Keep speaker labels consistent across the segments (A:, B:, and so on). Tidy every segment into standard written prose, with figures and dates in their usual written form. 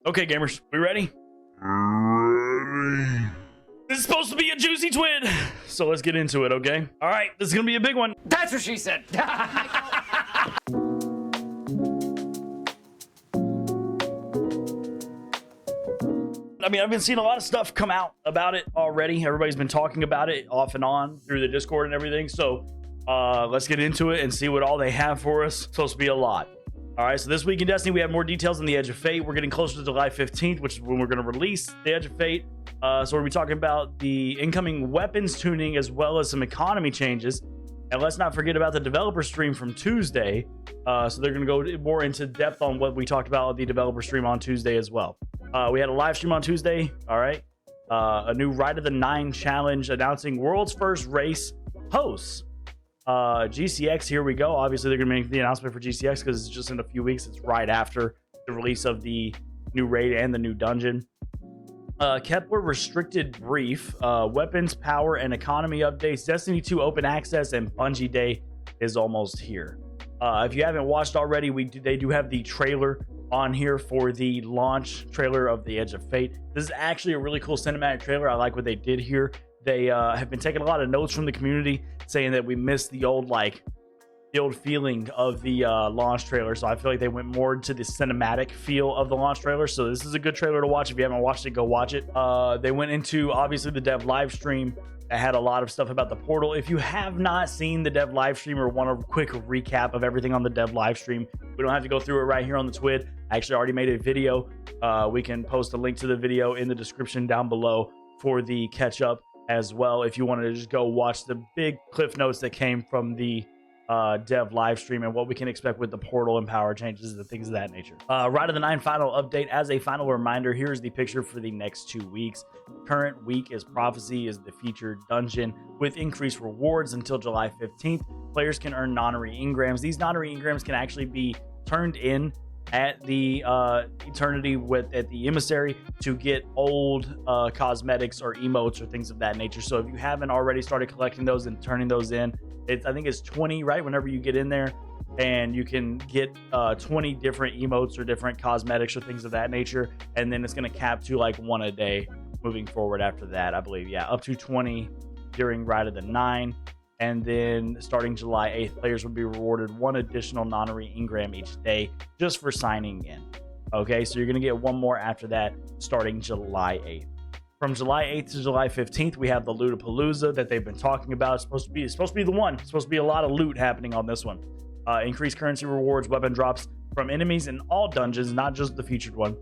A: Okay, gamers, we ready? This is supposed to be a juicy twin, so let's get into it, okay? All right, this is gonna be a big one.
B: That's what she said.
A: I mean, I've been seeing a lot of stuff come out about it already. Everybody's been talking about it off and on through the Discord and everything. So let's get into it and see what all they have for us. It's supposed to be a lot. All right, so this week in Destiny, we have more details on the Edge of Fate. We're getting closer to July 15th, which is when we're going to release the Edge of Fate. So we're going to be talking about the incoming weapons tuning as well as some economy changes. And let's not forget about the developer stream from Tuesday. So they're going to go more into depth on what we talked about at the developer stream on Tuesday as well. We had a live stream on Tuesday. All right. A new Ride of the Nine challenge announcing world's first race hosts. GCX, here we go. Obviously, they're going to make the announcement for GCX because it's just in a few weeks. It's right after the release of the new raid and the new dungeon. Kepler restricted brief, weapons, power, and economy updates. Destiny 2 open access and Bungie Day is almost here. If you haven't watched already, they do have the trailer on here for the launch trailer of the Edge of Fate. This is actually a really cool cinematic trailer. I like what they did here. They have been taking a lot of notes from the community saying that we missed the old feeling of the launch trailer. So I feel like they went more to the cinematic feel of the launch trailer. So this is a good trailer to watch. If you haven't watched it, go watch it. They went into obviously the dev live stream. I had a lot of stuff about the portal. If you have not seen the dev live stream or want a quick recap of everything on the dev live stream, we don't have to go through it right here on the Twid. I actually already made a video. We can post a link to the video in the description down below for the catch up as well. If you wanted to just go watch the big cliff notes that came from the dev live stream and what we can expect with the portal and power changes and things of that nature. Ride of the Nine final update. As a final reminder, here's the picture for the next 2 weeks. Current week is Prophecy is the featured dungeon with increased rewards until July 15th. Players can earn Nonary engrams. These Nonary engrams can actually be turned in at the Eternity at the Emissary to get old cosmetics or emotes or things of that nature. So if you haven't already started collecting those and turning those in, I think it's 20, right? Whenever you get in there, and you can get 20 different emotes or different cosmetics or things of that nature, and then it's going to cap to like 1 a day moving forward after that, I believe. Yeah, up to 20 during Ride of the Nine. And then starting July 8th, players will be rewarded 1 additional Nonary engram each day just for signing in. Okay, so you're going to get 1 more after that starting July 8th. From July 8th to July 15th, we have the Lootapalooza that they've been talking about. It's supposed to be the one. It's supposed to be a lot of loot happening on this one. Increased currency rewards, weapon drops from enemies in all dungeons, not just the featured one.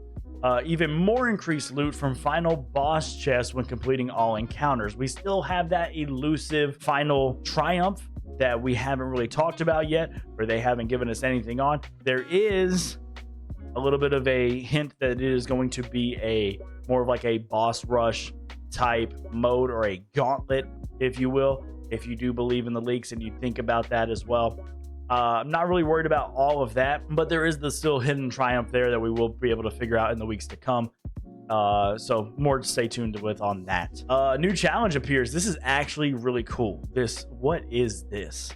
A: Even more increased loot from final boss chests when completing all encounters. We still have that elusive final triumph that we haven't really talked about yet, or they haven't given us anything on. There is a little bit of a hint that it is going to be more of like a boss rush type mode, or a gauntlet, if you will, if you do believe in the leaks and you think about that as well. I'm not really worried about all of that, but there is the still hidden triumph there that we will be able to figure out in the weeks to come. So more to stay tuned with on that. New challenge appears. This is actually really cool. What is this?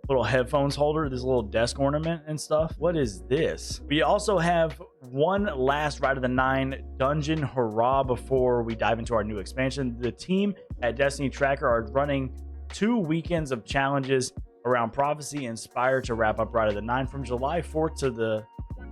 A: Little headphones holder, this little desk ornament and stuff. What is this? We also have one last Ride of the Nine dungeon hurrah before we dive into our new expansion. The team at Destiny Tracker are running 2 weekends of challenges around Prophecy Inspire to wrap up Ride of the Nine from July 4th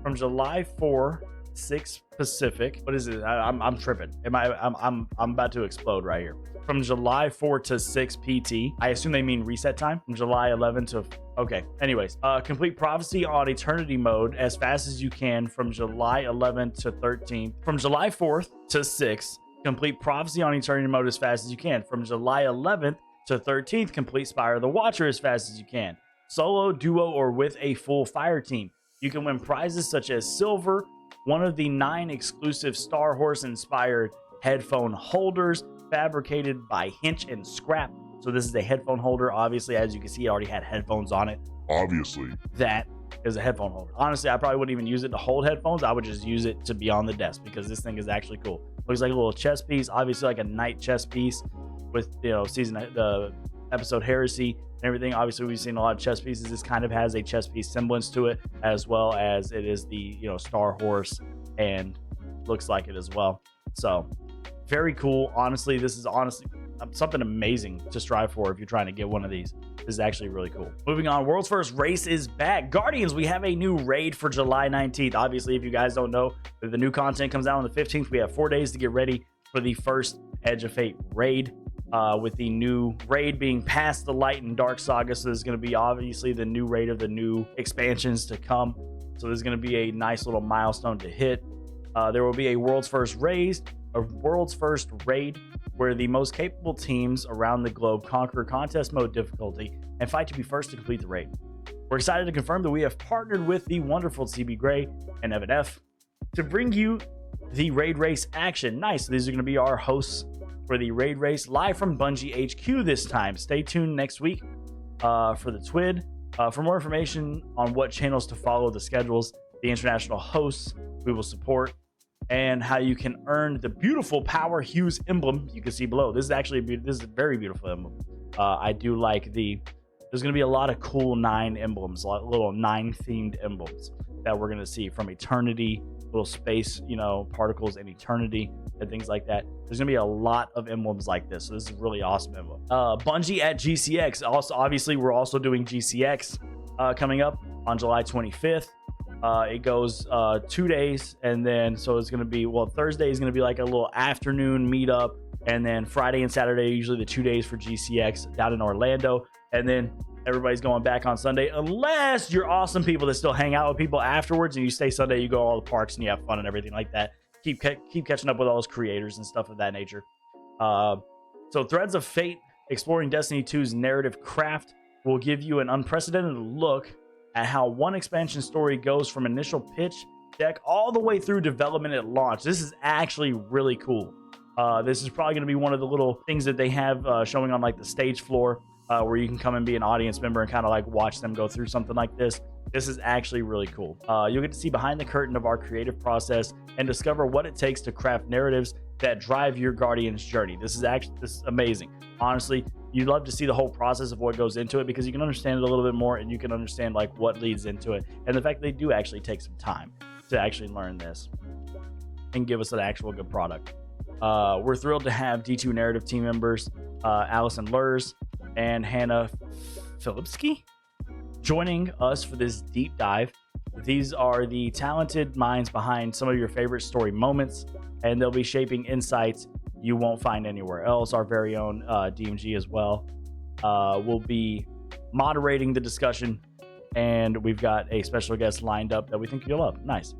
A: from July 4, 6 Pacific. What is it? I'm tripping. I'm about to explode right here. From July 4 to 6 PT. I assume they mean reset time. From July 11 to okay. Anyways, complete Prophecy on Eternity mode as fast as you can from July 11th to 13th. From July 4th to 6th, complete Prophecy on Eternity mode as fast as you can. From July 11th to 13th, complete Spire the Watcher as fast as you can. Solo, duo, or with a full fire team. You can win prizes such as silver, one of the 9 exclusive Star Horse inspired headphone holders fabricated by Hinch and Scrap. So this is a headphone holder. Obviously, as you can see, it already had headphones on it.
C: Obviously.
A: That is a headphone holder. Honestly, I probably wouldn't even use it to hold headphones. I would just use it to be on the desk because this thing is actually cool. Looks like a little chess piece. Obviously, like a knight chess piece with, the episode Heresy and everything. Obviously, we've seen a lot of chess pieces. This kind of has a chess piece semblance to it, as well as it is the Star Horse and looks like it as well. So very cool. Honestly, this is something amazing to strive for if you're trying to get one of these. This is actually really cool. Moving on, world's first race is back. Guardians, we have a new raid for July 19th. Obviously, if you guys don't know, the new content comes out on the 15th. We have 4 days to get ready for the first Edge of Fate raid, with the new raid being Past the Light and Dark Saga. So there's going to be obviously the new raid of the new expansions to come. So there's going to be a nice little milestone to hit. There will be a world's first raid where the most capable teams around the globe conquer contest mode difficulty and fight to be first to complete the raid. We're excited to confirm that we have partnered with the wonderful CB Gray and Evan F to bring you the raid race action. Nice. These are going to be our hosts for the raid race, live from Bungie HQ this time. Stay tuned next week for the TWID. For more information on what channels to follow, the schedules, the international hosts we will support, and how you can earn the beautiful Power Hues emblem you can see below. This is actually this is a very beautiful emblem. I do like there's going to be a lot of cool 9 emblems, little 9 themed emblems that we're going to see from Eternity, little space, particles in Eternity and things like that. There's going to be a lot of emblems like this. So this is a really awesome emblem. Bungie at GCX. Also, obviously, we're also doing GCX coming up on July 25th. It goes 2 days, and then so it's going to be, Thursday is going to be like a little afternoon meetup, and then Friday and Saturday usually the 2 days for GCX down in Orlando, and then everybody's going back on Sunday, unless you're awesome people that still hang out with people afterwards and you stay Sunday, you go to all the parks and you have fun and everything like that. Keep catching up with all those creators and stuff of that nature. So Threads of Fate, exploring Destiny 2's narrative craft, will give you an unprecedented look at how one expansion story goes from initial pitch deck all the way through development at launch. This is actually really cool. This is probably going to be one of the little things that they have showing on like the stage floor, where you can come and be an audience member and kind of like watch them go through something like this. This is actually really cool. You'll get to see behind the curtain of our creative process and discover what it takes to craft narratives that drive your Guardian's journey. This is amazing. Honestly, you'd love to see the whole process of what goes into it, because you can understand it a little bit more and you can understand like what leads into it. And the fact that they do actually take some time to actually learn this and give us an actual good product. We're thrilled to have D2 narrative team members, Allison Lurs and Hannah Filipski, joining us for this deep dive. These are the talented minds behind some of your favorite story moments, and they'll be shaping insights you won't find anywhere else. Our very own DMG as well will be moderating the discussion, and we've got a special guest lined up that we think you'll love. Nice.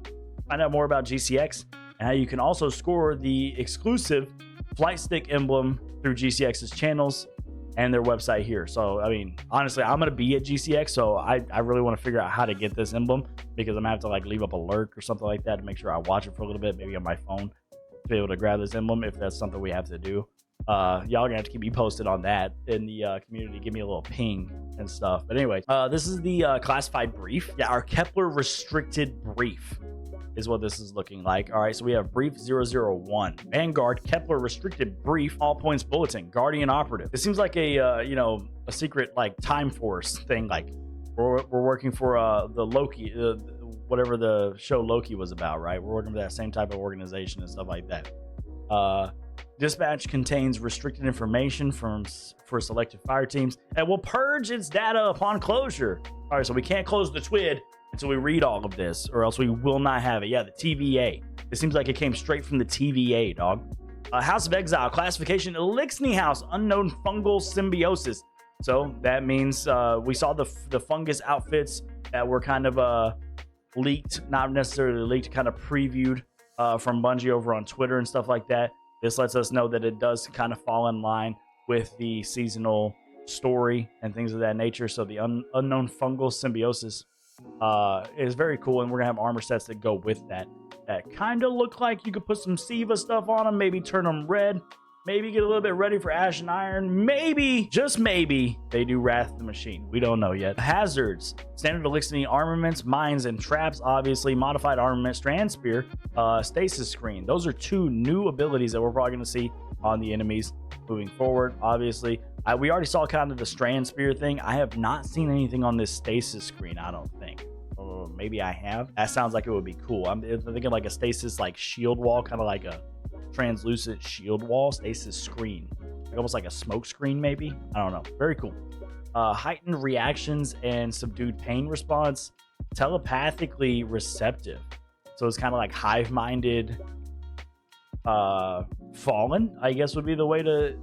A: Find out more about GCX and how you can also score the exclusive flight stick emblem through GCX's channels and their website here. So, I mean, honestly, I'm going to be at GCX, so I really want to figure out how to get this emblem, because I'm going to have to like leave up a lurk or something like that to make sure I watch it for a little bit, maybe on my phone, to be able to grab this emblem if that's something we have to do. Y'all gonna have to keep me posted on that in the community. Give me a little ping and stuff. But anyway, this is the classified brief. Yeah, our Kepler restricted brief is what this is looking like. All right, so we have brief 001, Vanguard Kepler restricted brief, all points bulletin, Guardian operative. It seems like a a secret like Time Force thing. Like we're working for the Loki, whatever the show Loki was about, right? We're working for that same type of organization and stuff like that. Dispatch contains restricted information for selected fire teams and will purge its data upon closure. All right, so we can't close the TWID until we read all of this, or else we will not have it. Yeah, the TVA. It seems like it came straight from the TVA, dog. House of Exile, classification, Elixni House, unknown fungal symbiosis. So that means we saw the fungus outfits that were kind of leaked, not necessarily leaked, kind of previewed from Bungie over on Twitter and stuff like that. This lets us know that it does kind of fall in line with the seasonal story and things of that nature. So the unknown fungal symbiosis is very cool, and we're gonna have armor sets that go with that kind of look like you could put some Siva stuff on them, maybe turn them red, maybe get a little bit ready for Ash and Iron, maybe, just maybe, they do Wrath of the Machine. We don't know yet. Hazards, standard Elixir armaments, mines, and traps, obviously, modified armament, Strand Spear, stasis screen. Those are 2 new abilities that we're probably going to see on the enemies moving forward. Obviously, we already saw kind of the Strand Spear thing. I have not seen anything on this stasis screen, I don't think. maybe I have. That sounds like it would be cool. I'm thinking like a stasis like shield wall, kind of like a translucent shield wall, stasis screen, like almost like a smoke screen maybe. I don't know. Very cool. Heightened reactions and subdued pain response, telepathically receptive. So it's kind of like hive-minded. Fallen, I guess, would be the way to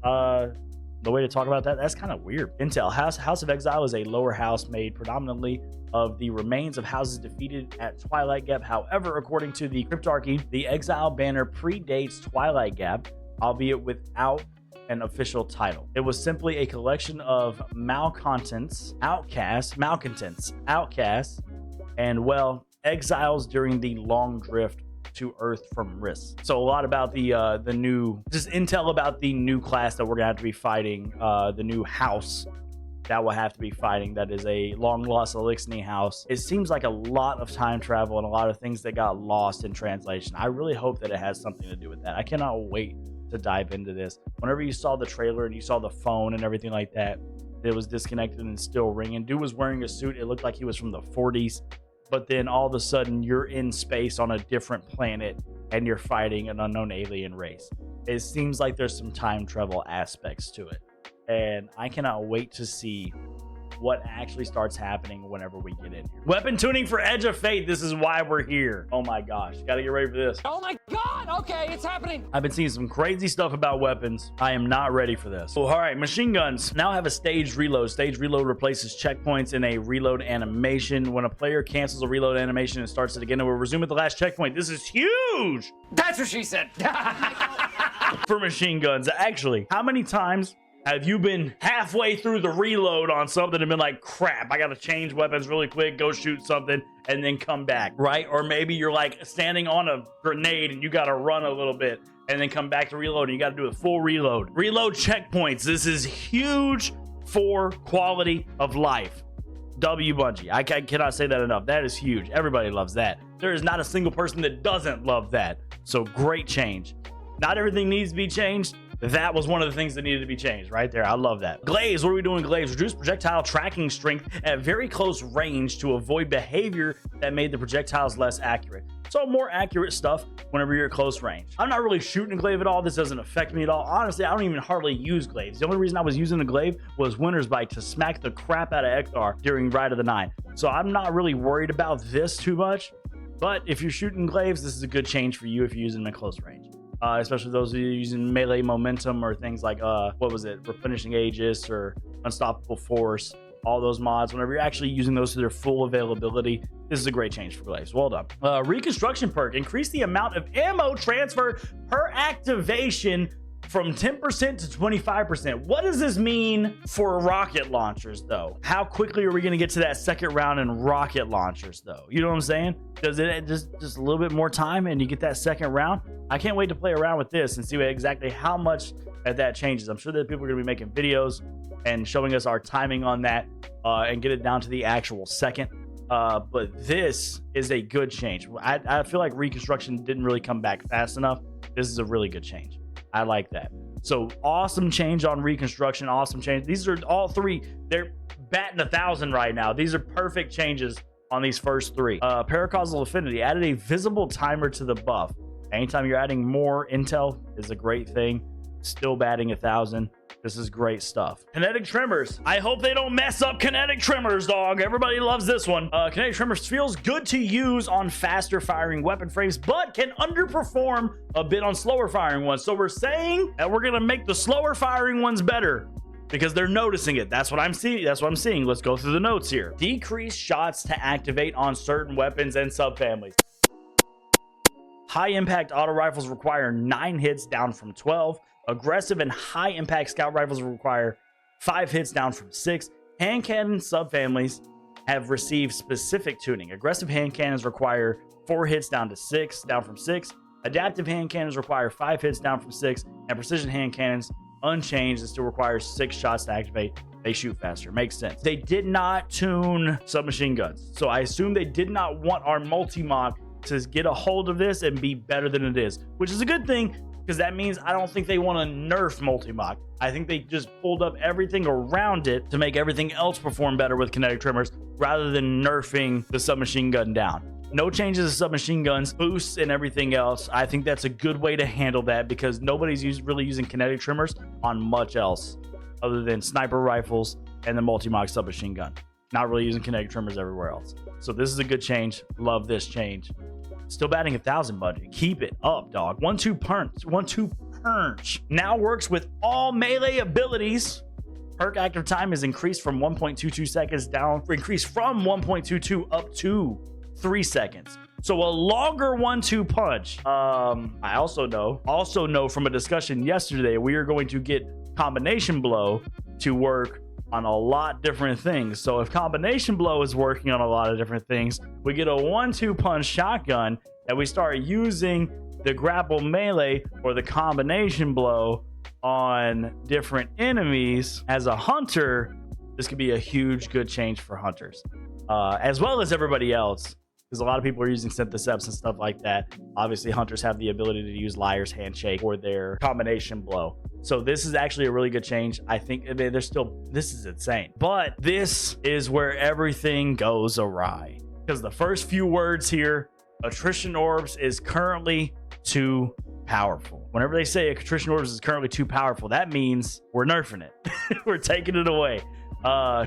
A: talk about that. That's kind of weird. Intel. House of Exile is a lower house made predominantly of the remains of houses defeated at Twilight Gap. However, according to the Cryptarchy, the Exile banner predates Twilight Gap, albeit without an official title. It was simply a collection of malcontents, outcasts, and, well, exiles during the long drift to Earth from Risk. So a lot about the new, just intel about the new class that we're gonna have to be fighting, the new house that will have to be fighting, that is a long lost Elixir house. It seems like a lot of time travel and a lot of things that got lost in translation. I really hope that it has something to do with that. I cannot wait to dive into this. Whenever you saw the trailer and you saw the phone and everything like that, it was disconnected and still ringing. Dude was wearing a suit. It looked like he was from the 40s. But then all of a sudden you're in space on a different planet and you're fighting an unknown alien race. It seems like there's some time travel aspects to it. And I cannot wait to see what actually starts happening whenever we get in here. Weapon tuning for Edge of Fate. This is why we're here. Oh my gosh. Gotta get ready for this.
B: Oh my God. Okay, it's happening.
A: I've been seeing some crazy stuff about weapons. I am not ready for this. Oh, all right, machine guns now have a staged reload. Staged reload replaces checkpoints in a reload animation. When a player cancels a reload animation and starts it again, it will resume at the last checkpoint. This is huge.
B: That's what she said.
A: For machine guns. Actually, how many times have you been halfway through the reload on something and been like, crap, I gotta change weapons really quick, go shoot something, and then come back, right? Or maybe you're like standing on a grenade and you gotta run a little bit and then come back to reload and you gotta do a full reload. Reload checkpoints. This is huge for quality of life. W Bungie. I cannot say that enough. That is huge. Everybody loves that. There is not a single person that doesn't love that. So great change. Not everything needs to be changed. That was one of the things that needed to be changed right there. I love that. Glaives. What are we doing? Glaives. Reduce projectile tracking strength at very close range to avoid behavior that made the projectiles less accurate. So more accurate stuff whenever you're at close range. I'm not really shooting a glaive at all. This doesn't affect me at all. Honestly, I don't even hardly use glaives. The only reason I was using the glaive was Winter's Bite to smack the crap out of Ekthar during Ride of the Nine. So I'm not really worried about this too much. But if you're shooting glaives, this is a good change for you if you're using them at close range. Especially those of you using melee momentum or things like, what was it? Replenishing Aegis or Unstoppable Force. All those mods, whenever you're actually using those to their full availability, this is a great change for glaives. Well done. Reconstruction perk. Increase the amount of ammo transfer per activation from 10% to 25%. What does this mean for rocket launchers, though? How quickly are we going to get to that second round in rocket launchers, though? You know what I'm saying? Does it just a little bit more time and you get that second round? I can't wait to play around with this and see exactly how much that changes. I'm sure that people are going to be making videos and showing us our timing on that and get it down to the actual second. But this is a good change. I feel like Reconstruction didn't really come back fast enough. This is a really good change. I like that. So awesome change on Reconstruction. Awesome change. These are all three. They're batting 1,000 right now. These are perfect changes on these first three. Paracausal Affinity added a visible timer to the buff. Anytime you're adding more intel is a great thing. Still batting 1,000. This is great stuff. Kinetic Tremors. I hope they don't mess up Kinetic Tremors, dog. Everybody loves this one. Kinetic Tremors feels good to use on faster firing weapon frames, but can underperform a bit on slower firing ones. So we're saying that we're going to make the slower firing ones better because they're noticing it. That's what I'm seeing. That's what I'm seeing. Let's go through the notes here. Decrease shots to activate on certain weapons and subfamilies. High impact auto rifles require 9 hits down from 12. Aggressive and high impact scout rifles require 5 hits down from 6. Hand cannon subfamilies have received specific tuning. Aggressive hand cannons require 4 hits down from 6. Adaptive hand cannons require 5 hits down from 6. And precision hand cannons, unchanged, it still requires 6 shots to activate. They shoot faster. Makes sense. They did not tune submachine guns. So I assume they did not want our multi-mock to get a hold of this and be better than it is, which is a good thing. Because that means I don't think they want to nerf multi-mock. I think they just pulled up everything around it to make everything else perform better with Kinetic Tremors. rather than nerfing the submachine gun down. No changes to submachine guns, boosts, and everything else. I think that's a good way to handle that because nobody's really using kinetic trimmers on much else other than sniper rifles and the multi-mag submachine gun. Not really using kinetic trimmers everywhere else. So this is a good change. Love this change. Still batting 1,000 budget. Keep it up, dog. 1-2 punch. 1-2 punch. Now works with all melee abilities. Perk active time is increased from 1.22 seconds increased from 1.22 up to 3 seconds. So a longer 1-2 punch. I also know from a discussion yesterday, we are going to get combination blow to work on a lot different things. So if combination blow is working on a lot of different things, we get a 1-2 punch shotgun and we start using the grapple melee or the combination blow on different enemies. As a hunter, this could be a huge good change for hunters, as well as everybody else, because a lot of people are using syntheseps and stuff like that. Obviously hunters have the ability to use liar's handshake or their combination blow. So this is actually a really good change. I think this is insane, but this is where everything goes awry, because the first few words here, attrition orbs is currently too powerful. Whenever they say attrition orbs is currently too powerful, that means we're nerfing it. We're taking it away.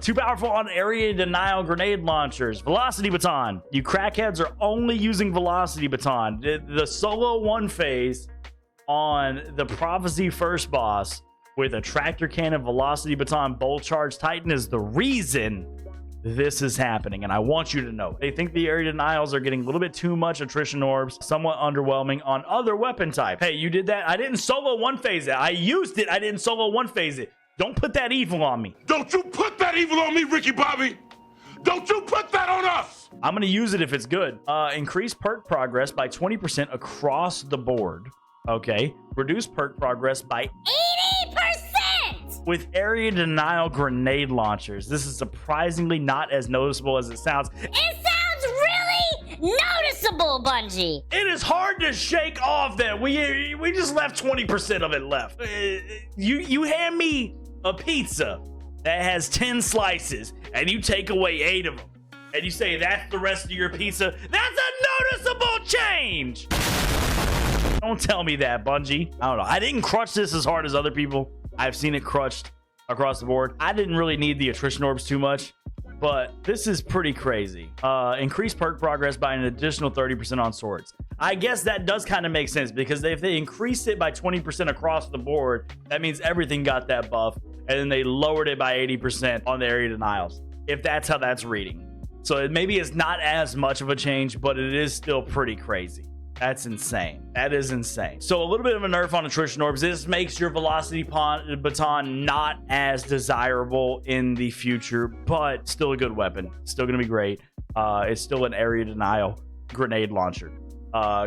A: Too powerful on area denial grenade launchers. Velocity baton. You crackheads are only using velocity baton. The solo one phase on the Prophecy first boss with a tractor cannon, velocity baton, bolt charge titan is the reason this is happening, and I want you to know. They think the area denials are getting a little bit too much attrition orbs, somewhat underwhelming on other weapon type. Hey, you did that? I didn't solo one phase it. I used it. I didn't solo one phase it. Don't put that evil on me.
C: Don't you put that evil on me, Ricky Bobby. Don't you put that on us.
A: I'm going to use it if it's good. Increase perk progress by 20% across the board. Okay. Reduce perk progress by
D: 80%!
A: With area denial grenade launchers. This is surprisingly not as noticeable as it sounds.
D: It sounds really noticeable, Bungie.
A: It is hard to shake off that we just left 20% of it left. You hand me a pizza that has 10 slices and you take away 8 of them and you say that's the rest of your pizza. That's a noticeable change. Don't tell me that, Bungie. I don't know. I didn't crutch this as hard as other people. I've seen it crutched across the board. I didn't really need the attrition orbs too much, but this is pretty crazy. Increase perk progress by an additional 30% on swords. I guess that does kind of make sense, because if they increase it by 20% across the board, that means everything got that buff, and then they lowered it by 80% on the area denials, if that's how that's reading. So maybe it's not as much of a change, but it is still pretty crazy. That's insane. That is insane. So a little bit of a nerf on attrition orbs. This makes your velocity baton not as desirable in the future, but still a good weapon. Still going to be great. It's still an area denial grenade launcher.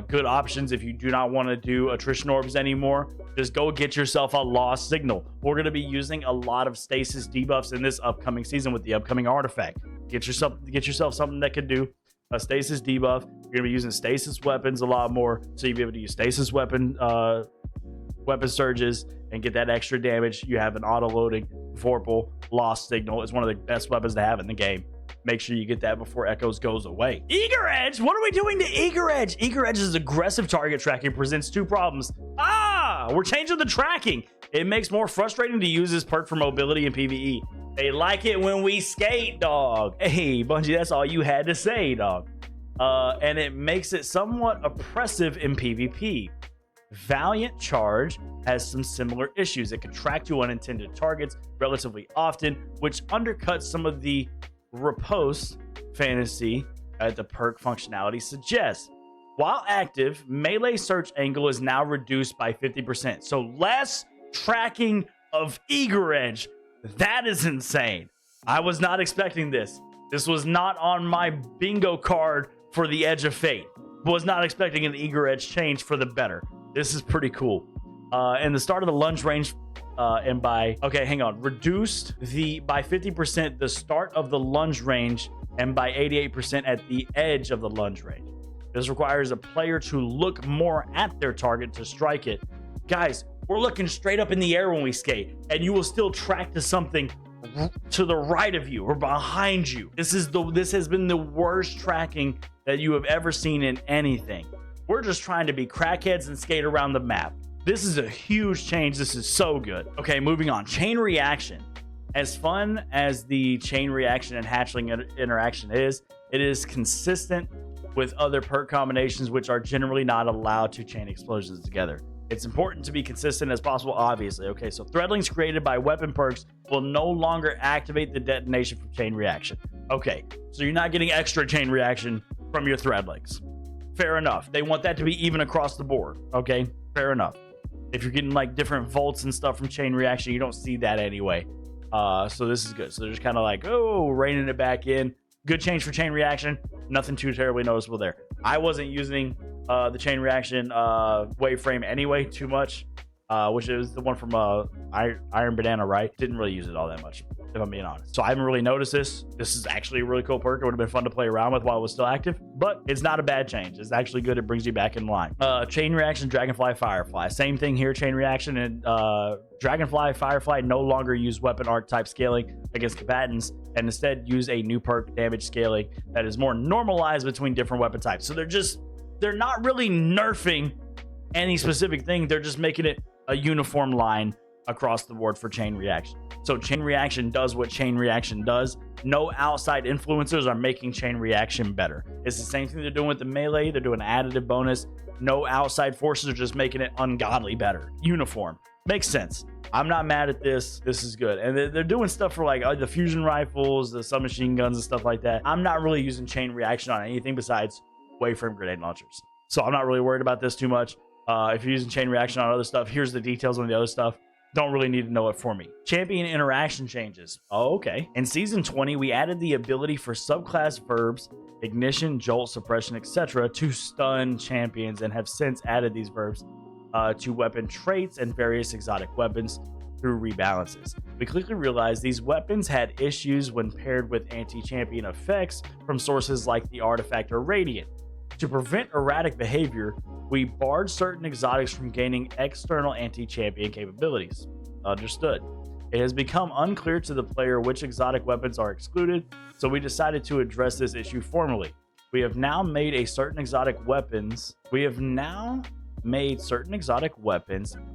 A: Good options if you do not want to do attrition orbs anymore. Just go get yourself a lost signal. We're going to be using a lot of stasis debuffs in this upcoming season with the upcoming artifact. Get yourself something that could do a stasis debuff. You're gonna be using stasis weapons a lot more, so you'll be able to use stasis weapon surges and get that extra damage. You have an auto-loading Vorpal lost signal. It's one of the best weapons to have in the game. Make sure you get that before Echoes goes away. Eager Edge? What are we doing to Eager Edge? Eager Edge's aggressive target tracking presents 2 problems. We're changing the tracking. It makes more frustrating to use this perk for mobility in PvE. They like it when we skate, dog. Hey, Bungie, that's all you had to say, dog. And it makes it somewhat oppressive in PvP. Valiant Charge has some similar issues. It can track to unintended targets relatively often, which undercuts some of the riposte fantasy that the perk functionality suggests. While active, melee search angle is now reduced by 50%. So less tracking of Eager Edge. That is insane. I was not expecting this. This was not on my bingo card for the Edge of Fate. Was not expecting an Eager Edge change for the better. This is pretty cool. And the start of the lunge range reduced by 50% the start of the lunge range and by 88% at the edge of the lunge range. This requires a player to look more at their target to strike it. Guys, we're looking straight up in the air when we skate, and you will still track to something to the right of you or behind you. This has been the worst tracking that you have ever seen in anything. We're just trying to be crackheads and skate around the map. This is a huge change. This is so good. Okay, moving on. Chain reaction. As fun as the chain reaction and hatchling interaction is, it is consistent with other perk combinations which are generally not allowed to chain explosions together. It's important to be consistent as possible, obviously. Okay, so threadlings created by weapon perks will no longer activate the detonation from chain reaction. Okay, so you're not getting extra chain reaction from your threadlings. Fair enough. They want that to be even across the board. Okay, fair enough. If you're getting like different volts and stuff from chain reaction, you don't see that anyway. So this is good. So they're just kind of like, oh, reining it back in. Good change for chain reaction. Nothing too terribly noticeable there. I wasn't using the chain reaction wave frame anyway too much, which is the one from Iron Banana, right? Didn't really use it all that much, if I'm being honest. So I haven't really noticed this. This is actually a really cool perk. It would have been fun to play around with while it was still active, but it's not a bad change. It's actually good. It brings you back in line. Chain reaction, Dragonfly, Firefly. Same thing here, chain reaction, and Dragonfly, Firefly no longer use weapon archetype scaling against combatants and instead use a new perk, damage scaling, that is more normalized between different weapon types. So they're not really nerfing any specific thing. They're just making it a uniform line across the board for chain reaction. So chain reaction does what chain reaction does. No outside influencers are making chain reaction better. It's the same thing they're doing with the melee. They're doing an additive bonus. No outside forces are just making it ungodly better. Uniform. Makes sense. I'm not mad at this. This is good. And they're doing stuff for like the fusion rifles, the submachine guns and stuff like that. I'm not really using chain reaction on anything besides waveframe grenade launchers. So I'm not really worried about this too much. If you're using chain reaction on other stuff, here's the details on the other stuff. Don't really need to know it for me. Champion interaction changes. Oh, okay. In Season 20, we added the ability for subclass verbs, ignition, jolt, suppression, etc. to stun champions and have since added these verbs to weapon traits and various exotic weapons through rebalances. We quickly realized these weapons had issues when paired with anti-champion effects from sources like the artifact or radiant. To prevent erratic behavior, we barred certain exotics from gaining external anti-champion capabilities. Understood. It has become unclear to the player which exotic weapons are excluded, so we decided to address this issue formally. We have now made certain exotic weapons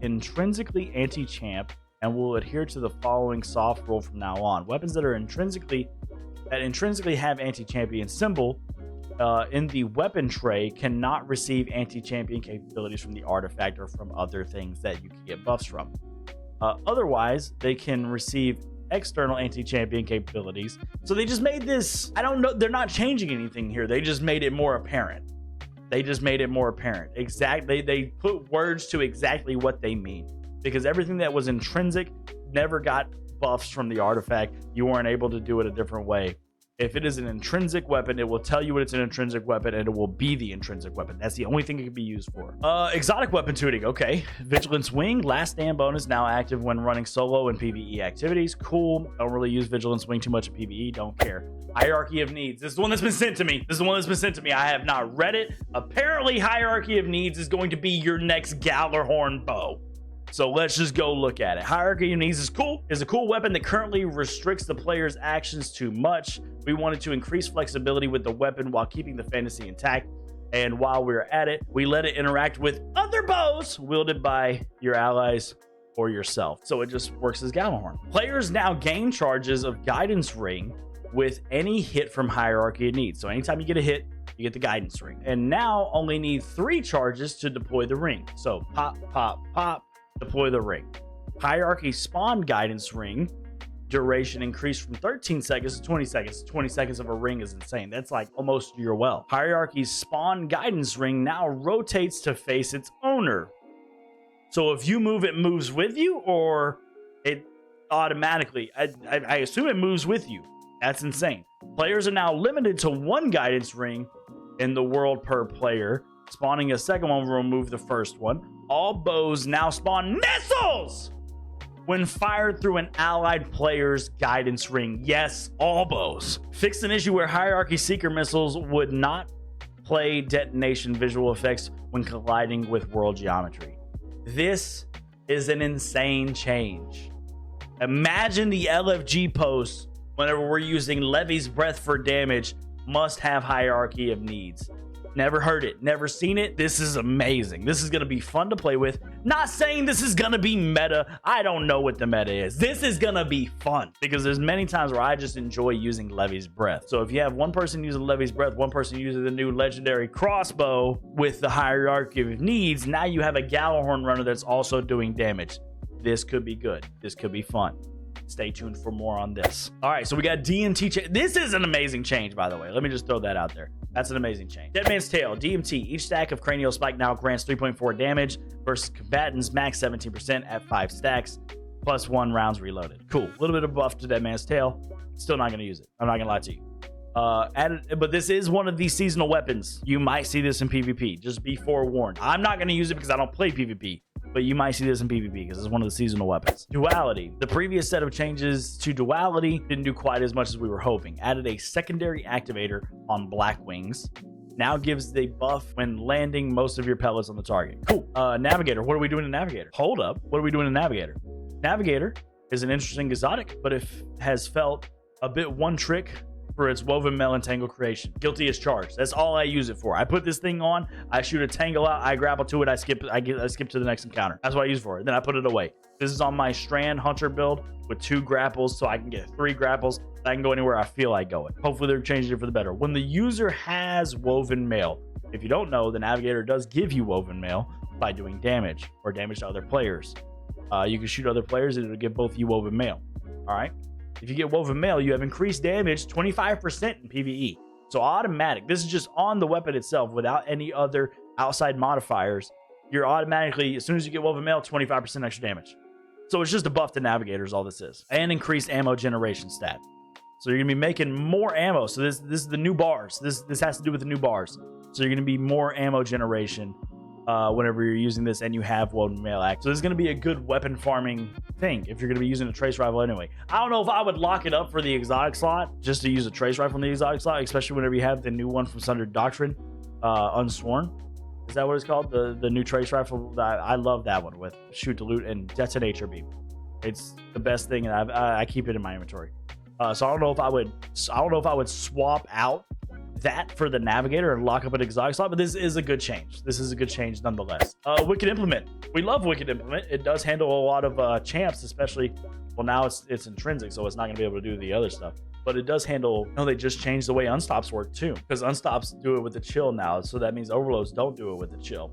A: intrinsically anti-champ and will adhere to the following soft rule from now on. Weapons that intrinsically have anti-champion symbol in the weapon tray cannot receive anti-champion capabilities from the artifact or from other things that you can get buffs from. Otherwise, they can receive external anti-champion capabilities. So they just made this, I don't know, they're not changing anything here. They just made it more apparent. Exactly. They put words to exactly what they mean, because everything that was intrinsic never got buffs from the artifact. You weren't able to do it a different way. If it is an intrinsic weapon, it will tell you what it's an intrinsic weapon, and it will be the intrinsic weapon. That's the only thing it can be used for. Exotic weapon tuning. Okay. Vigilance Wing. Last stand bonus now active when running solo and PvE activities. Cool. Don't really use Vigilance Wing too much in PvE. Don't care. Hierarchy of Needs. This is the one that's been sent to me. I have not read it. Apparently, Hierarchy of Needs is going to be your next Gallarhorn bow. So let's just go look at it. Hierarchy of Needs is cool. It's a cool weapon that currently restricts the player's actions too much. We wanted to increase flexibility with the weapon while keeping the fantasy intact. And while we're at it, we let it interact with other bows wielded by your allies or yourself. So it just works as Gallarhorn. Players now gain charges of Guidance Ring with any hit from Hierarchy of Needs. So anytime you get a hit, you get the Guidance Ring. And now only need 3 charges to deploy the ring. So pop, pop, pop. Deploy the ring. Hierarchy spawn Guidance Ring duration increased from 13 seconds to 20 seconds. 20 seconds of a ring is insane. That's like almost your well. Hierarchy's spawn Guidance Ring now rotates to face its owner. So if you move, it moves with you, or it automatically, I assume it moves with you. That's insane. Players are now limited to 1 Guidance Ring in the world per player. Spawning a second one will remove the first one. All bows now spawn missiles when fired through an allied player's Guidance Ring. Yes, all bows. Fixed an issue where Hierarchy Seeker missiles would not play detonation visual effects when colliding with world geometry. This is an insane change. Imagine the LFG post whenever we're using Levy's breath for damage must have hierarchy of needs. Never heard it, never seen it. This is amazing. This is gonna be fun to play with. Not saying this is gonna be meta. I don't know what the meta is. This is gonna be fun because there's many times where I just enjoy using Levy's breath. So if you have one person using Levy's breath, one person using the new legendary crossbow with the hierarchy of needs, now you have a Gallahorn runner that's also doing damage. This could be good. This could be fun. Stay tuned for more on this. All right, so we got DMT. This is an amazing change, by the way. Let me just throw that out there. That's an amazing change. Dead Man's Tale, DMT. Each stack of Cranial Spike now grants 3.4 damage versus combatants max 17% at 5 stacks, plus 1 rounds reloaded. Cool. A little bit of buff to Dead Man's Tale. Still not going to use it. I'm not going to lie to you. But this is one of these seasonal weapons. You might see this in PvP. Just be forewarned. I'm not going to use it because I don't play PvP. But you might see this in PvP because it's one of the seasonal weapons. Duality. The previous set of changes to Duality didn't do quite as much as we were hoping. Added a secondary activator on Black Wings. Now gives the buff when landing most of your pellets on the target. Cool. Navigator. What are we doing in Navigator? Hold up. What are we doing in Navigator? Navigator is an interesting exotic, but it has felt a bit one trick for its woven mail and tangle creation. Guilty as charged. That's all I use it for. I put this thing on, I shoot a tangle out, I grapple to it, I skip to the next encounter. That's what I use it for. Then I put it away. This is on my Strand Hunter build with 2 grapples, so I can get 3 grapples. I can go anywhere I feel like going. Hopefully they're changing it for the better. When the user has woven mail, if you don't know, the Navigator does give you woven mail by doing damage or damage to other players. You can shoot other players and it'll give both you woven mail. All right. If you get woven mail, you have increased damage 25% in PvE. So automatic. This is just on the weapon itself without any other outside modifiers. You're automatically, as soon as you get woven mail, 25% extra damage. So it's just a buff to Navigators, all this is. And increased ammo generation stat. So you're going to be making more ammo. So this is the new bars. This has to do with the new bars. So you're going to be more ammo generation whenever you're using this and you have woven mail act. So this is going to be a good weapon farming thing if you're going to be using a trace rifle anyway. I don't know if I would lock it up for the exotic slot just to use a trace rifle in the exotic slot, especially whenever you have the new one from Sundered Doctrine, Unsworn. Is that what it's called? The new trace rifle. I love that one with shoot to loot and detonator beam. It's the best thing, and I keep it in my inventory. So I don't know if I would swap out that for the Navigator and lock up an exotic slot, but this is a good change. This is a good change nonetheless. Wicked Implement. We love Wicked Implement. It does handle a lot of champs, especially, well, now it's intrinsic, so it's not going to be able to do the other stuff. But it does handle, no, they just changed the way unstops work too, because unstops do it with the chill now, so that means overloads don't do it with the chill.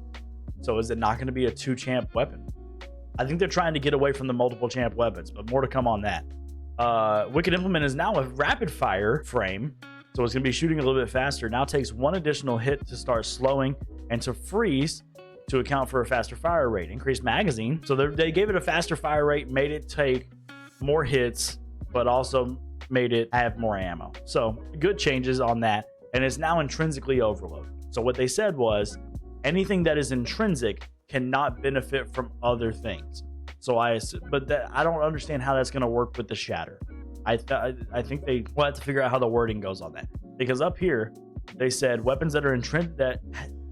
A: So is it not going to be a 2-champ weapon? I think they're trying to get away from the multiple champ weapons, but more to come on that. Wicked Implement is now a rapid fire frame, so it's going to be shooting a little bit faster. Now takes 1 additional hit to start slowing and to freeze to account for a faster fire rate. Increased magazine. So they gave it a faster fire rate, made it take more hits, but also made it have more ammo. So good changes on that. And it's now intrinsically overload. So what they said was anything that is intrinsic cannot benefit from other things. So I don't understand how that's going to work with the shatter. I think they will have to figure out how the wording goes on that, because up here they said weapons that are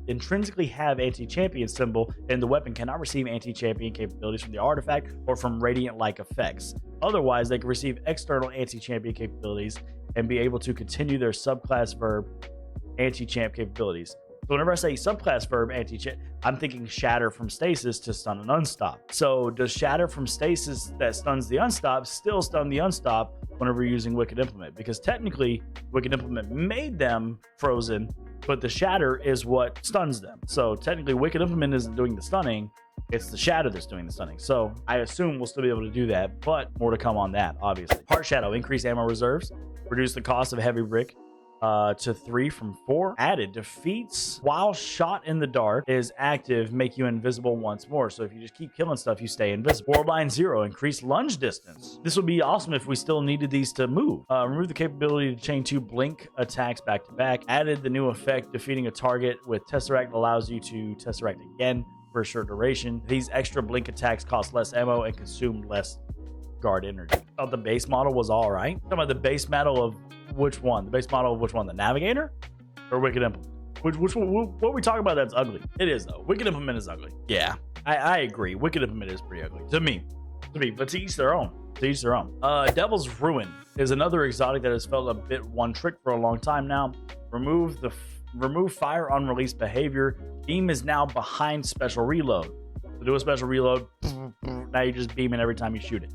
A: intrinsically have anti-champion symbol in the weapon cannot receive anti-champion capabilities from the artifact or from radiant-like effects. Otherwise, they can receive external anti-champion capabilities and be able to continue their subclass verb anti-champ capabilities. So whenever I say subclass verb anti-champ, I'm thinking shatter from stasis to stun and unstop. So does shatter from stasis that stuns the unstop still stun the unstop whenever you're using Wicked Implement? Because technically, Wicked Implement made them frozen, but the shatter is what stuns them. So technically, Wicked Implement isn't doing the stunning. It's the shatter that's doing the stunning. So I assume we'll still be able to do that, but more to come on that, obviously. Heart Shadow, increase ammo reserves, reduce the cost of heavy brick to 3 from 4. Added, defeats while shot in the dark is active, make you invisible once more. So if you just keep killing stuff, you stay invisible. Warbline 0, increase lunge distance. This would be awesome if we still needed these to move. Remove the capability to chain 2 blink attacks back to back. Added the new effect, defeating a target with Tesseract allows you to Tesseract again for a short duration. These extra blink attacks cost less ammo and consume less guard energy. I thought the base model was all right. Talking about the base model of which one? The base model of which one? The Navigator or Wicked Implement? Which one? What are we talking about that's ugly? It is though. Wicked Implement is ugly. Yeah, I agree. Wicked Implement is pretty ugly to me. But to each their own. To each their own. Devil's Ruin is another exotic that has felt a bit one trick for a long time now. Remove fire on release behavior. Beam is now behind special reload. So do a special reload. Now you're just beaming every time you shoot it.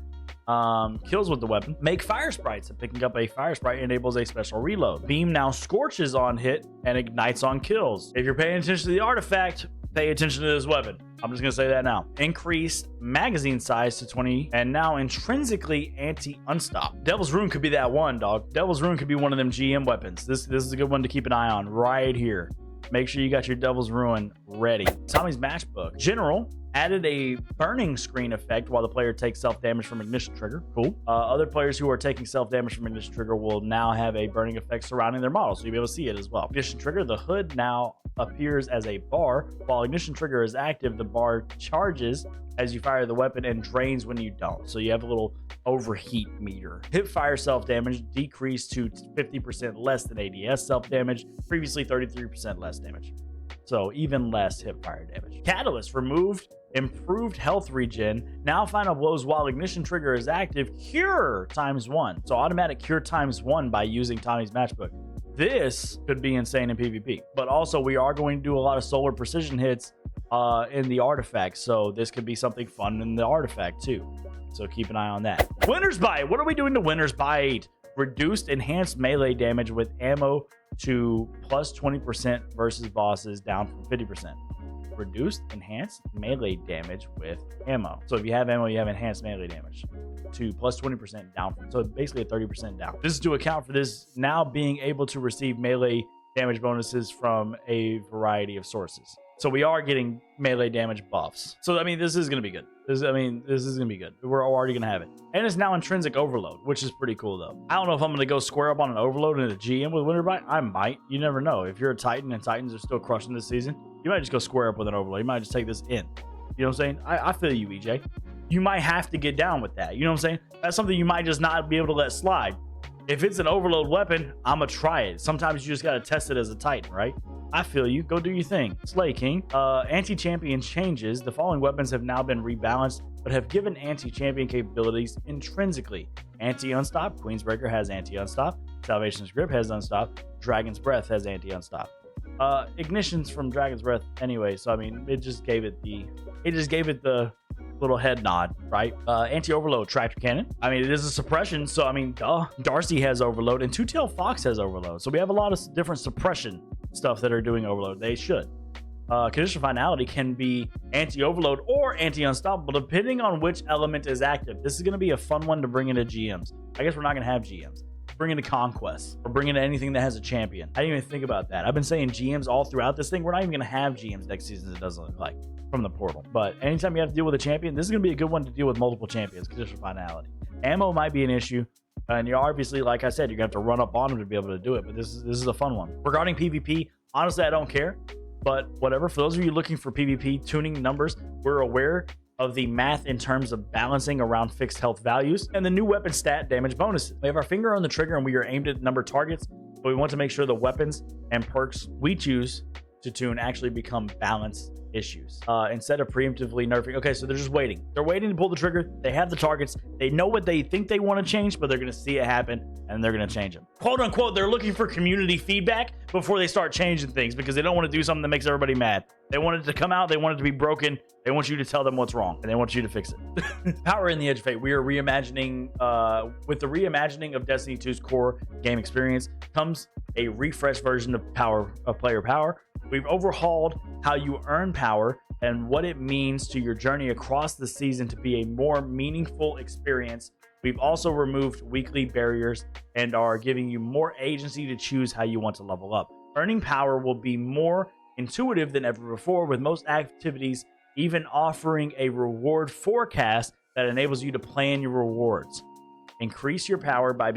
A: Kills with the weapon. Make fire sprites. And picking up a fire sprite enables a special reload. Beam now scorches on hit and ignites on kills. If you're paying attention to the artifact, pay attention to this weapon. I'm just gonna say that now. Increased magazine size to 20 and now intrinsically anti-unstop. Devil's Rune could be that one, dog. Devil's Rune could be one of them GM weapons. This is a good one to keep an eye on right here. Make sure you got your Devil's Ruin ready. Tommy's Matchbook. General added a burning screen effect while the player takes self-damage from ignition trigger. Cool. Other players who are taking self-damage from ignition trigger will now have a burning effect surrounding their model, so you'll be able to see it as well. Ignition trigger, the hood now appears as a bar. While ignition trigger is active, the bar charges as you fire the weapon and drains when you don't. So you have a little overheat meter. Hip fire self-damage decreased to 50% less than ADS self-damage, previously 33% less damage. So even less hip fire damage. Catalyst removed improved health regen. Now final blows while ignition trigger is active, cure ×1. So automatic cure ×1 by using Tommy's Matchbook. This could be insane in PvP, but also we are going to do a lot of solar precision hits in the artifact, so this could be something fun in the artifact too, so keep an eye on that. Winner's Bite. What are we doing to Winner's Bite? Reduced enhanced melee damage with ammo to plus 20% versus bosses, down from 50%. Reduced enhanced melee damage with ammo. So if you have ammo, you have enhanced melee damage to plus 20% down from, so basically a 30% down. This is to account for this now being able to receive melee damage bonuses from a variety of sources. So we are getting melee damage buffs. So I mean, this is gonna be good. This is gonna be good. We're already gonna have it. And it's now intrinsic overload, which is pretty cool though. I don't know if I'm gonna go square up on an overload in a GM with Winter Bite. I might. You never know. If you're a Titan and Titans are still crushing this season, you might just go square up with an overload. You might just take this in. You know what I'm saying? I feel you, EJ. You might have to get down with that. You know what I'm saying? That's something you might just not be able to let slide. If it's an overload weapon, I'm gonna try it. Sometimes you just gotta test it as a Titan, right? I feel you. Go do your thing. Slay King. Anti-champion changes. The following weapons have now been rebalanced, but have given anti-champion capabilities intrinsically. Anti-unstop. Queensbreaker has anti-unstop. Salvation's Grip has unstop. Dragon's Breath has anti-unstop. Ignition's from Dragon's Breath anyway, so I mean, it just gave it the little head nod, right? Anti-overload tractor cannon. I mean, it is a suppression, so I mean, Darcy has overload and Two-Tailed Fox has overload. So we have a lot of different suppression stuff that are doing overload. They should. Conditional finality can be anti-overload or anti-unstoppable depending on which element is active. This is going to be a fun one to bring into GMs. I guess we're not going to have GMs. Bring into Conquest or bring into anything that has a champion. I didn't even think about that. I've been saying GMs all throughout this thing. We're not even going to have GMs next season, it doesn't look like, from the portal. But anytime you have to deal with a champion, this is going to be a good one to deal with multiple champions. Conditional finality. Ammo might be an issue. And you're obviously, like I said, you're going to have to run up on them to be able to do it. But this is a fun one. Regarding PvP, honestly, I don't care. But whatever. For those of you looking for PvP tuning numbers, we're aware of the math in terms of balancing around fixed health values and the new weapon stat damage bonuses. We have our finger on the trigger and we are aimed at number targets, but we want to make sure the weapons and perks we choose to tune actually become balanced issues instead of preemptively nerfing. Okay, so they're just waiting. They're waiting to pull the trigger. They have the targets. They know what they think they want to change, but they're going to see it happen and they're going to change them. Quote unquote, they're looking for community feedback before they start changing things because they don't want to do something that makes everybody mad. They want it to come out. They want it to be broken. They want you to tell them what's wrong and they want you to fix it. Power in the Edge of Fate. We are reimagining, with the reimagining of Destiny 2's core game experience comes a refreshed version of player power. We've overhauled how you earn power and what it means to your journey across the season to be a more meaningful experience. We've also removed weekly barriers and are giving you more agency to choose how you want to level up. Earning power will be more intuitive than ever before, with most activities even offering a reward forecast that enables you to plan your rewards. Increase your power by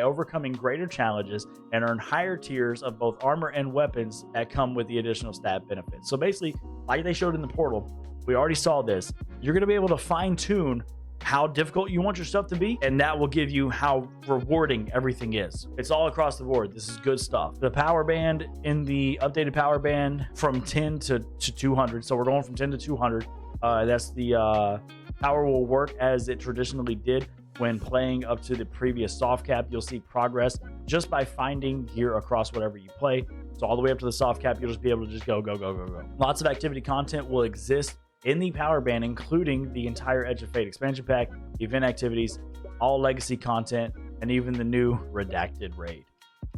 A: overcoming greater challenges and earn higher tiers of both armor and weapons that come with the additional stat benefits. So basically, like they showed in the portal, we already saw this. You're going to be able to fine tune how difficult you want your stuff to be, and that will give you how rewarding everything is. It's all across the board. This is good stuff. The power band in the updated power band from 10 to 200. So we're going from 10 to 200. That's the Power will work as it traditionally did when playing up to the previous soft cap. You'll see progress just by finding gear across whatever you play. So all the way up to the soft cap, you'll just be able to just go. Lots of activity content will exist in the power band, including the entire Edge of Fate expansion pack, event activities, all legacy content, and even the new redacted raid.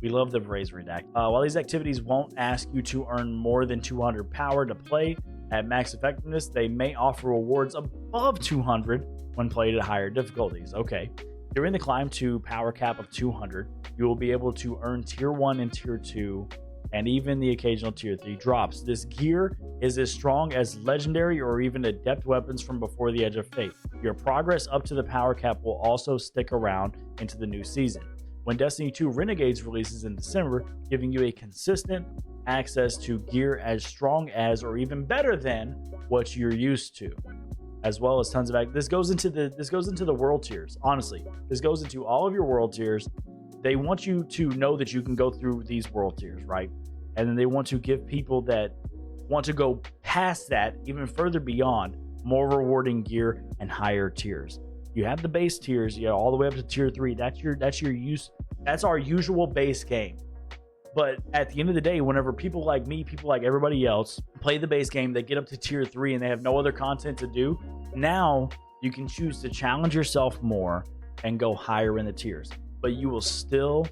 A: We love the raids redacted. While these activities won't ask you to earn more than 200 power to play at max effectiveness, they may offer rewards above 200 when played at higher difficulties. Okay, during the climb to power cap of 200, you will be able to earn tier 1 and tier 2 and even the occasional tier 3 drops. This gear is as strong as legendary or even adept weapons from before the Edge of Fate. Your progress up to the power cap will also stick around into the new season, when Destiny 2 Renegades releases in December, giving you a consistent access to gear as strong as or even better than what you're used to, as well as tons of this goes into the world tiers. Honestly, this goes into all of your world tiers. They want you to know that you can go through these world tiers, right? And then they want to give people that want to go past that, even further beyond, more rewarding gear and higher tiers. You have the base tiers, you know, all the way up to tier 3. That's our usual base game. But at the end of the day, whenever people like me, people like everybody else, play the base game, they get up to tier 3 and they have no other content to do, now you can choose to challenge yourself more and go higher in the tiers. But you will still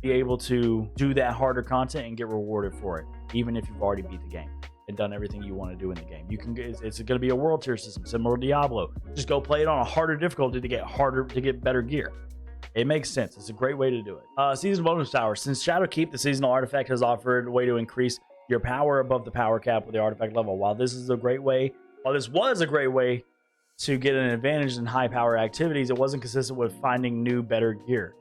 A: be able to do that harder content and get rewarded for it, even if you've already beat the game and done everything you want to do in the game. You can. It's going to be a world tier system similar to Diablo. Just go play it on a harder difficulty to get better gear. It makes sense. It's a great way to do it. Season bonus power. Since Shadowkeep, the seasonal artifact has offered a way to increase your power above the power cap with the artifact level. While this was a great way to get an advantage in high power activities, it wasn't consistent with finding new, better gear.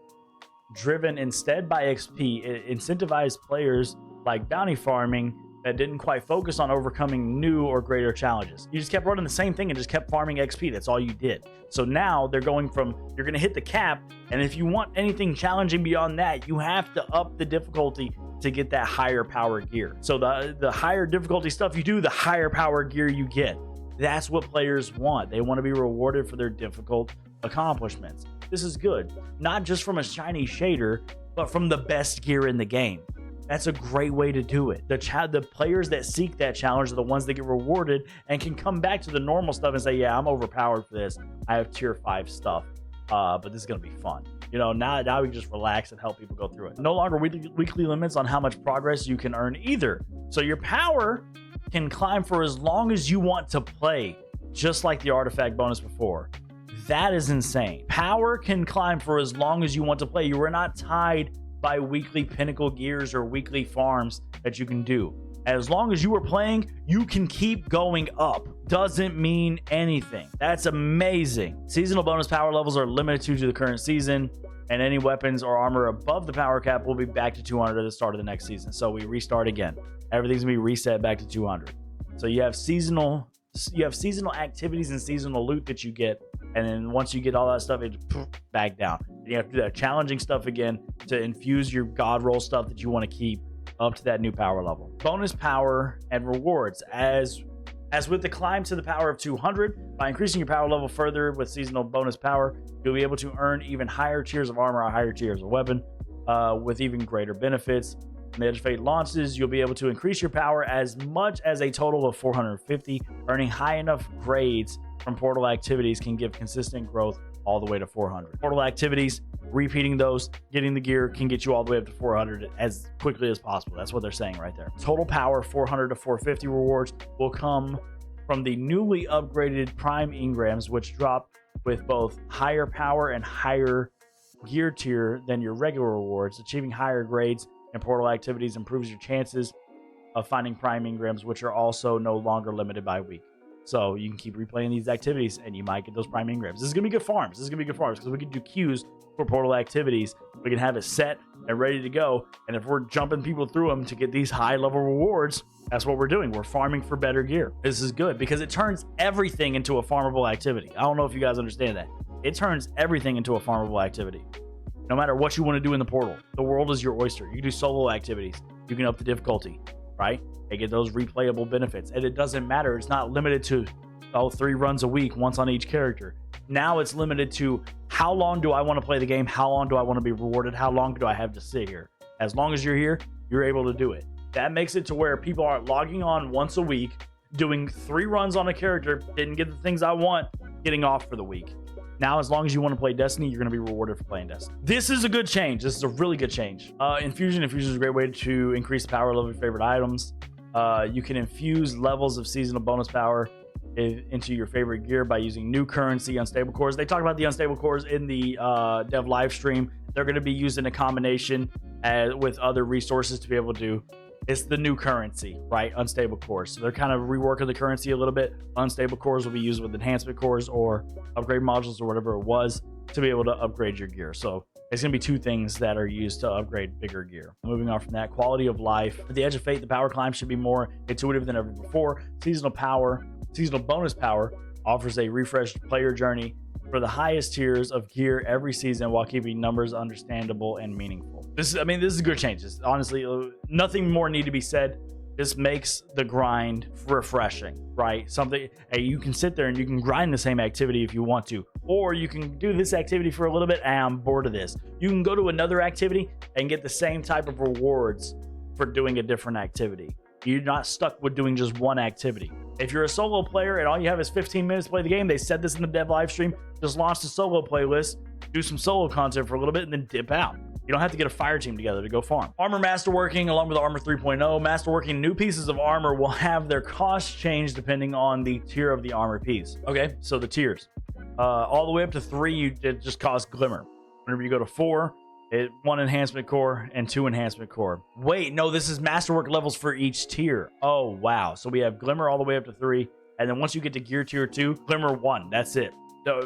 A: Driven instead by XP, it incentivized players like bounty farming that didn't quite focus on overcoming new or greater challenges. You just kept running the same thing and just kept farming XP. That's all you did. So now they're going from, you're going to hit the cap, and if you want anything challenging beyond that, you have to up the difficulty to get that higher power gear. So the higher difficulty stuff you do, the higher power gear you get. That's what players want. They want to be rewarded for their difficult accomplishments. This is good, not just from a shiny shader, but from the best gear in the game. That's a great way to do it. The players that seek that challenge are the ones that get rewarded and can come back to the normal stuff and say, yeah, I'm overpowered for this. I have tier 5 stuff, but this is going to be fun. You know, now we can just relax and help people go through it. No longer weekly limits on how much progress you can earn either. So your power can climb for as long as you want to play, just like the artifact bonus before. That is insane. Power can climb for as long as you want to play. You are not tied by weekly pinnacle gears or weekly farms that you can do. As long as you are playing, you can keep going up. Doesn't mean anything. That's amazing. Seasonal bonus power levels are limited to the current season, and any weapons or armor above the power cap will be back to 200 at the start of the next season. So we restart again. Everything's gonna be reset back to 200. So you have seasonal activities and seasonal loot that you get, and then once you get all that stuff, it back down. You have to do that challenging stuff again to infuse your god roll stuff that you want to keep up to that new power level. Bonus power and rewards. As with the climb to the power of 200, by increasing your power level further with seasonal bonus power, you'll be able to earn even higher tiers of armor or higher tiers of weapon with even greater benefits. When the Edge of Fate launches, you'll be able to increase your power as much as a total of 450. Earning high enough grades from portal activities can give consistent growth all the way to 400. Portal activities, repeating those, getting the gear can get you all the way up to 400 as quickly as possible. That's what they're saying right there. Total power 400 to 450 rewards will come from the newly upgraded Prime Engrams, which drop with both higher power and higher gear tier than your regular rewards. Achieving higher grades and portal activities improves your chances of finding Prime Engrams, which are also no longer limited by week. So you can keep replaying these activities and you might get those Prime Engrams. This is going to be good farms. Because we can do queues for portal activities. We can have it set and ready to go. And if we're jumping people through them to get these high level rewards, that's what we're doing. We're farming for better gear. This is good because it turns everything into a farmable activity. I don't know if you guys understand that. It turns everything into a farmable activity. No matter what you want to do in the portal, the world is your oyster. You can do solo activities. You can up the difficulty, right? And get those replayable benefits. And it doesn't matter. It's not limited to 3 runs a week, once on each character. Now it's limited to how long do I want to play the game? How long do I want to be rewarded? How long do I have to sit here? As long as you're here, you're able to do it. That makes it to where people aren't logging on once a week, doing 3 runs on a character, didn't get the things I want, getting off for the week. Now, as long as you want to play Destiny, you're going to be rewarded for playing Destiny. This is a good change. This is a really good change. Infusion is a great way to increase the power level of your favorite items. You can infuse levels of seasonal bonus power into your favorite gear by using new currency, unstable cores. They talk about the unstable cores in the dev live stream. They're going to be used in a combination with other resources to be able to. It's the new currency, right? Unstable cores. So they're kind of reworking the currency a little bit. Unstable cores will be used with enhancement cores or upgrade modules or whatever it was to be able to upgrade your gear. So it's going to be 2 things that are used to upgrade bigger gear. Moving on from that, quality of life. For the Edge of Fate, the power climb should be more intuitive than ever before. Seasonal bonus power offers a refreshed player journey for the highest tiers of gear every season while keeping numbers understandable and meaningful. This is a good change. Honestly, nothing more need to be said. This makes the grind refreshing, right? Something, hey, you can sit there and you can grind the same activity if you want to, or you can do this activity for a little bit and I'm bored of this. You can go to another activity and get the same type of rewards for doing a different activity. You're not stuck with doing just one activity. If you're a solo player and all you have is 15 minutes to play the game, they said this in the dev live stream, just launch the solo playlist, do some solo content for a little bit, and then dip out. You don't have to get a fire team together to go farm. Armor masterworking along with Armor 3.0. Masterworking, new pieces of armor will have their cost change depending on the tier of the armor piece. Okay, so the tiers. All the way up to 3, it just costs Glimmer. Whenever you go to 4, 1 enhancement core and 2 enhancement core. Wait, no, this is masterwork levels for each tier. Oh, wow. So we have Glimmer all the way up to 3. And then once you get to gear tier 2, Glimmer 1. That's it.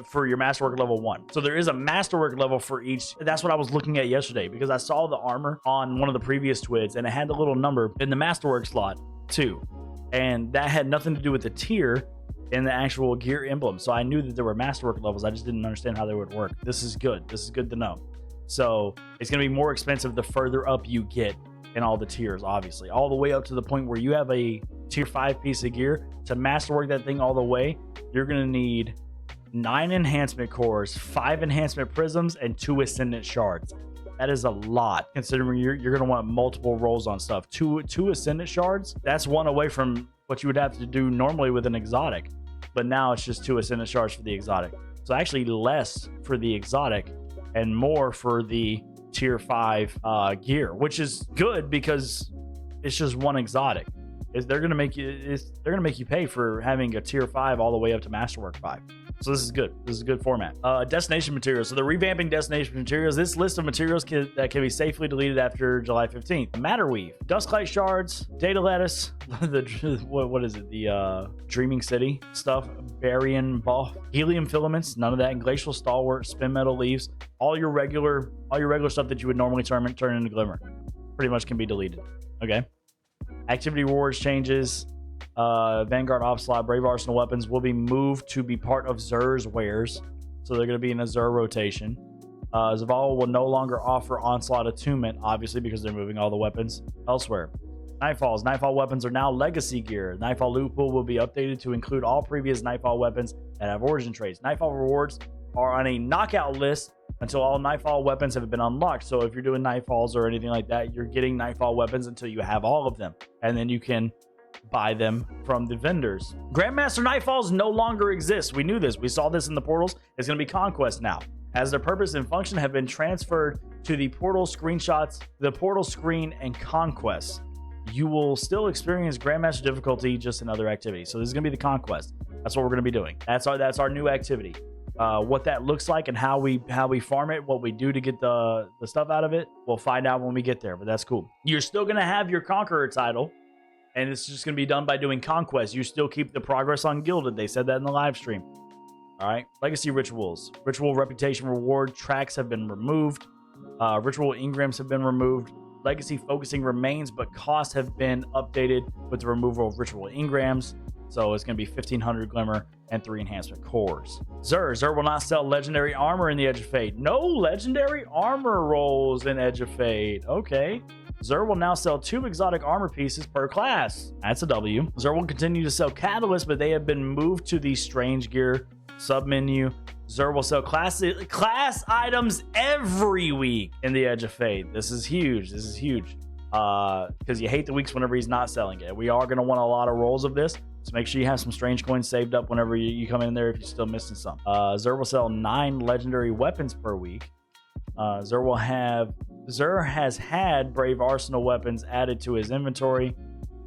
A: For your masterwork level 1. So there is a masterwork level for each. That's what I was looking at yesterday because I saw the armor on one of the previous twids and it had the little number in the masterwork slot 2. And that had nothing to do with the tier in the actual gear emblem. So I knew that there were masterwork levels. I just didn't understand how they would work. This is good. This is good to know. So it's going to be more expensive the further up you get in all the tiers, obviously. All the way up to the point where you have a tier 5 piece of gear. To masterwork that thing all the way, you're going to need 9 enhancement cores, 5 enhancement prisms, and 2 ascendant shards. That is a lot, considering you're going to want multiple rolls on stuff. Two ascendant shards, that's 1 away from what you would have to do normally with an exotic. But now it's just 2 ascendant shards for the exotic. So actually less for the exotic and more for the tier 5 gear, which is good because it's just 1 exotic. They're going to make you pay for having a tier 5 all the way up to masterwork 5. So this is good. This is a good format. Destination materials. So they're revamping destination materials. This list of materials that can be safely deleted after July 15th. Matter Weave, Dusklight Shards, Data Lattice, what is it? The Dreaming City stuff, Barian Ball, Helium Filaments, none of that, and Glacial Stalwart, Spin Metal Leaves, all your regular stuff that you would normally turn into Glimmer, pretty much can be deleted. Okay. Activity rewards changes. Vanguard Op slot, Brave Arsenal weapons will be moved to be part of Xur's wares. So they're going to be in a Xur rotation. Zavala will no longer offer Onslaught attunement, obviously, because they're moving all the weapons elsewhere. Nightfall weapons are now legacy gear. Nightfall loot pool will be updated to include all previous Nightfall weapons that have origin traits. Nightfall rewards are on a knockout list until all Nightfall weapons have been unlocked. So if you're doing Nightfalls or anything like that, you're getting Nightfall weapons until you have all of them. And then you can buy them from the vendors. Grandmaster Nightfalls no longer exist. We knew this. We saw this in the portals. It's going to be Conquest now, as their purpose and function have been transferred to the portal screenshots, the portal screen, and Conquest. You will still experience Grandmaster difficulty, just another activity. So this is going to be the Conquest. That's what we're going to be doing. That's our new activity. What that looks like and how we farm it, what we do to get the stuff out of it, we'll find out when we get there. But that's cool. You're still going to have your Conqueror title. And it's just going to be done by doing Conquest. You still keep the progress on Gilded. They said that in the live stream. All right. Legacy Rituals. Ritual Reputation Reward tracks have been removed. Ritual Engrams have been removed. Legacy Focusing remains, but costs have been updated with the removal of Ritual Engrams. So it's going to be 1,500 Glimmer and 3 enhancement cores. Xur will not sell legendary armor in the Edge of Fate. No legendary armor rolls in Edge of Fate. Okay. Xur will now sell 2 exotic armor pieces per class. That's a W. Xur will continue to sell catalysts, but they have been moved to the strange gear submenu. Xur will sell class items every week in the Edge of Fate. This is huge. This is huge. Because you hate the weeks whenever he's not selling it. We are going to want a lot of rolls of this, so make sure you have some strange coins saved up whenever you come in there if you're still missing some. Xur will sell 9 legendary weapons per week. Xur has had Brave Arsenal weapons added to his inventory.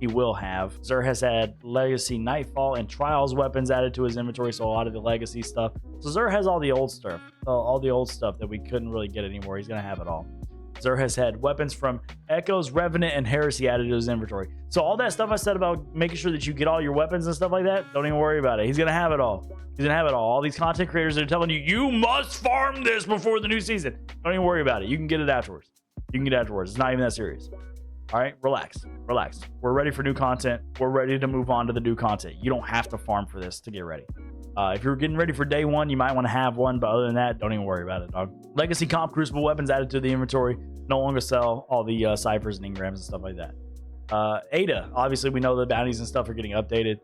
A: He will have. Xur has had Legacy Nightfall and Trials weapons added to his inventory, so a lot of the Legacy stuff. So Xur has all the old stuff, all the old stuff that we couldn't really get anymore. He's gonna have it all. Xur has had weapons from Echoes, Revenant, and Heresy added to his inventory. So all that stuff I said about making sure that you get all your weapons and stuff like that, don't even worry about it. He's gonna have it all. He's gonna have it all. All these content creators that are telling you, you must farm this before the new season. Don't even worry about it. You can get it afterwards. You can get it afterwards. It's not even that serious. All right, relax. We're ready for new content. We're ready to move on to the new content. You don't have to farm for this to get ready. If you're getting ready for day one, you might want to have one, but other than that, don't even worry about it, dog. Legacy Comp Crucible weapons added to the inventory. No longer sell all the ciphers and engrams and stuff like that. Ada, obviously we know the bounties and stuff are getting updated.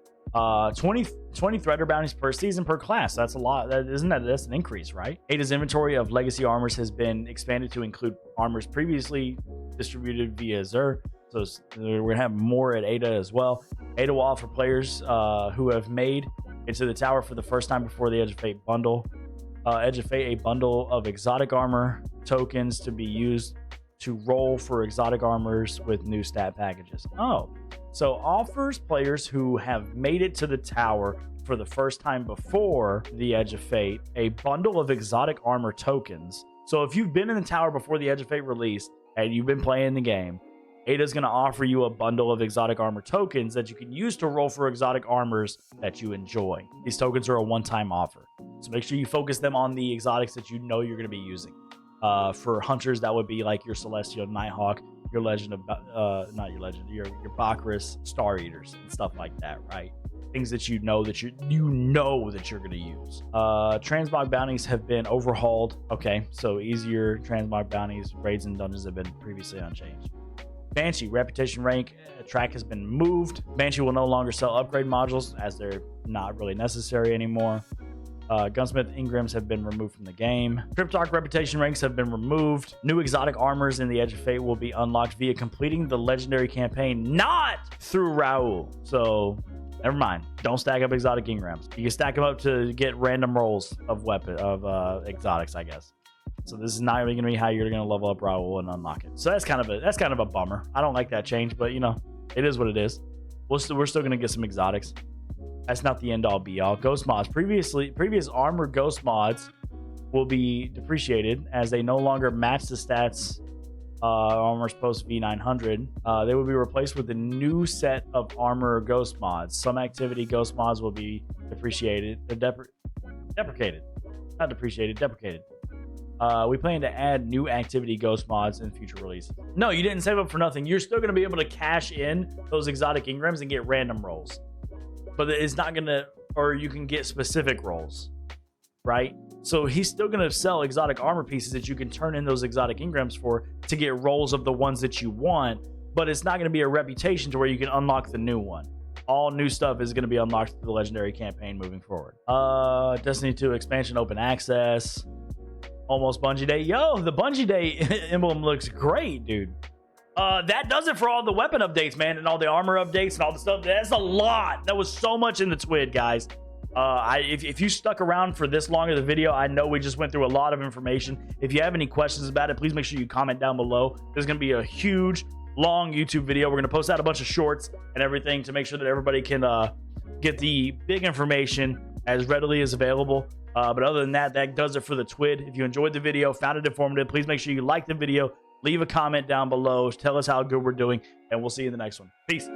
A: 20 threader bounties per season per class. That's a lot. That's an increase, right? Ada's inventory of legacy armors has been expanded to include armors previously distributed via Xur. So we're gonna have more at Ada as well. Ada will offer players who have made into the tower for the first time before the Edge of Fate bundle. Edge of Fate, a bundle of exotic armor tokens to be used to roll for exotic armors with new stat packages. Oh, so offers players who have made it to the tower for the first time before the Edge of Fate a bundle of exotic armor tokens. So if you've been in the tower before the Edge of Fate released and you've been playing the game, Ada's going to offer you a bundle of exotic armor tokens that you can use to roll for exotic armors that you enjoy. These tokens are a one-time offer, so make sure you focus them on the exotics that you know you're going to be using. For hunters, that would be like your Celestial Nighthawk, your Legend of not your Legend, your Bakris Star Eaters and stuff like that, right? Things that you know that you're going to use. Transmog bounties have been overhauled. Okay, so easier transmog bounties, raids, and dungeons have been previously unchanged. Banshee reputation rank track has been moved. Banshee will no longer sell upgrade modules as they're not really necessary anymore. Gunsmith engrams have been removed from the game. Cryptarch reputation ranks have been removed. New exotic armors in the Edge of Fate will be unlocked via completing the legendary campaign, not through Raoul. So never mind. Don't stack up exotic engrams. You can stack them up to get random rolls of exotics, I guess. So this is not really going to be how you're going to level up Raoul and unlock it. So that's kind of a bummer. I don't like that change, but you know, it is what it is. We're still going to get some exotics. That's not the end all be all. Ghost mods. Previous armor ghost mods will be depreciated as they no longer match the stats armor's post V900. They will be replaced with a new set of armor ghost mods. Some activity ghost mods will be depreciated. Deprecated. Not depreciated, deprecated. We plan to add new activity ghost mods in future releases. No, you didn't save up for nothing. You're still going to be able to cash in those exotic engrams and get random rolls. But it's not going to, or you can get specific rolls, right? So he's still going to sell exotic armor pieces that you can turn in those exotic engrams for to get rolls of the ones that you want. But it's not going to be a reputation to where you can unlock the new one. All new stuff is going to be unlocked through the legendary campaign moving forward. Destiny 2 expansion open access. Almost Bungie Day. Yo, the Bungie Day emblem looks great, dude. That does it for all the weapon updates, man, and all the armor updates and all the stuff. That's a lot. That was so much in the TWID, guys. If you stuck around for this long of the video, I know we just went through a lot of information. If you have any questions about it, please make sure you comment down below. There's going to be a huge, long YouTube video. We're going to post out a bunch of shorts and everything to make sure that everybody can get the big information as readily as available. But other than that, that does it for the TWID. If you enjoyed the video, found it informative, please make sure you like the video, leave a comment down below, tell us how good we're doing, and we'll see you in the next one. Peace.